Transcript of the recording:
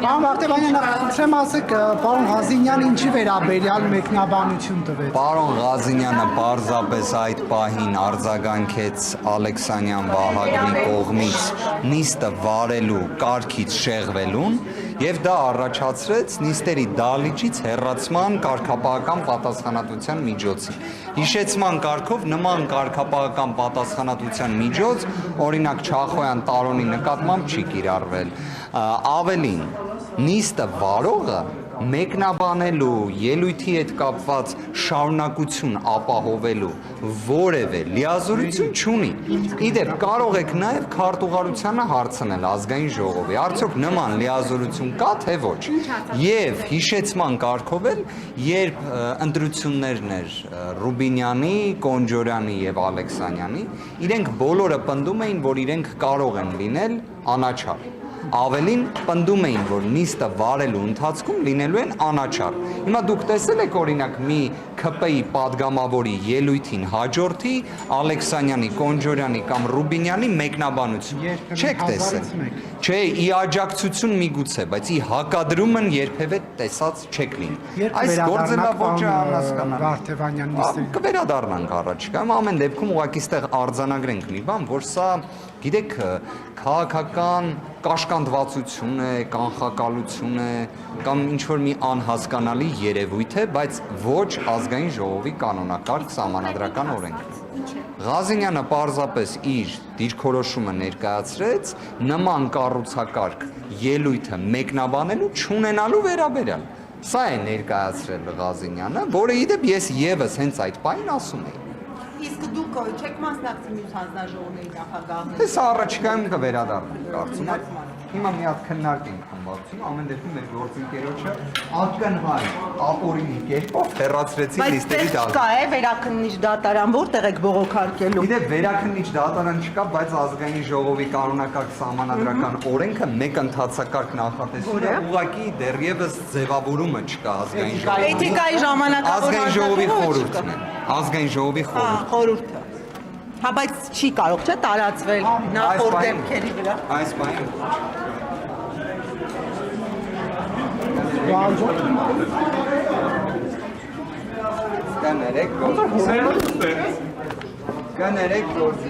Պարոն Վարդևանյան, խնդրեմ ասեք, պարոն Ղազինյանը ինչի վերաբերյալ մեկնաբանություն տվեց։ Պարոն Ղազինյանը պարզապես այդ պահին արձագանքեց Ալեքսանյան Վահագնի կողմից նիստը վարելու կարգից շեղվելուն եւ դա առաջացրեց նիստերի դահլիճից հեռացման կարգապահական պատասխանատվության միջոցի։ Հիշեցման կարգով նման կարգապահական պատասխանատվության միջոց օրինակ Չախոյան Տարոնի նկատմամբ չի կիրառվել։ Ավելին, նիստը վարողը մեկնաբանելու ելույթի հետ կապված շարունակություն ապահովելու որևէ լիազորություն չունի։ Իդեպ կարող եք նաև քարտուղարությանը հարցնել ազգային ժողովի, արդյոք նման լիազորություն կա թե ոչ։ Եվ հիշեցման կարգով էլ, երբ ընտրություններն էր Ռուբինյանի, Կոնջորյանի եւ Ալեքսանյանի, իրենք բոլորը պնդում էին, որ իրենք կարող են լինել անաչառ։ Ավելին պնդում էին, որ նիստը վարելու ընթացքում լինելու են անաչառ։ Հիմա դուք տեսել եք օրինակ մի ՔՊ-ի падգամավորի ելույթին հաջորդի Ալեքսանյանի, Կոնջորյանի կամ Ռուբինյանի մեկնաբանություն։ Չեք տեսել։ Չէ, ի աջակցություն միգուցե, բայց ի հակադրումն երբևէ տեսած չեք լինի։ Այս գործելավոճը անհասկանալի։ Վարդևանյան նիստերի Կվերադառնանք առաջիկայում, ամեն դեպքում ուղղակի ստեղ արձանագրենք մի բան, որ սա գիտեք քաղաքական կաշկանդվածություն է, կանխակալություն է կամ ինչ-որ մի անհասկանալի երևույթ է, բայց ոչ ազգային ժողովի կանոնակարգ սահմանադրական օրենք։ Ղազինյանը պարզապես իր դիրքորոշումը ներկայացրեց նման կառուցակարգ ելույթը մեկնաբանելու չունենալու վերաբերյալ։ Սա է ներկայացրել Ղազինյանը, որը իդեպ ես եւս հենց այդ պահին ասում էի։ Իսկ դուք չեք մասնակցի մյուս հանձնաժողովների նախագահների։ Այս առաջիկայում կվերադառնանք, կարծում եմ։ Հիմա մի հատ քննարկենք խմբակցություն, ամեն դեպքում մեր գործընկերոջը ակնհայտ ապօրինի կերպով հեռացրեցին լիստերի Բայց կա է վերաքննիչ դատարան, որտեղ եք բողոքարկելու։ Իդեպ վերաքննիչ դատարան չկա, բայց ազգային ժողովի կանոնակարգ սահմանադրական օրենքը մեկ ընթացակարգ նախատեսում է, ուղղակի դեռևս ձևավորումը չկա ազգային ժողովի։ Էթիկայի ժամանակավոր ազգային ժողովի խորհուրդն է։ Ազգային ժողովի խորհուրդը։ Հա, բայց չի կարող չէ տարածվել նախորդ դեպքերի վրա։ Այս բանը Կներեք գործ։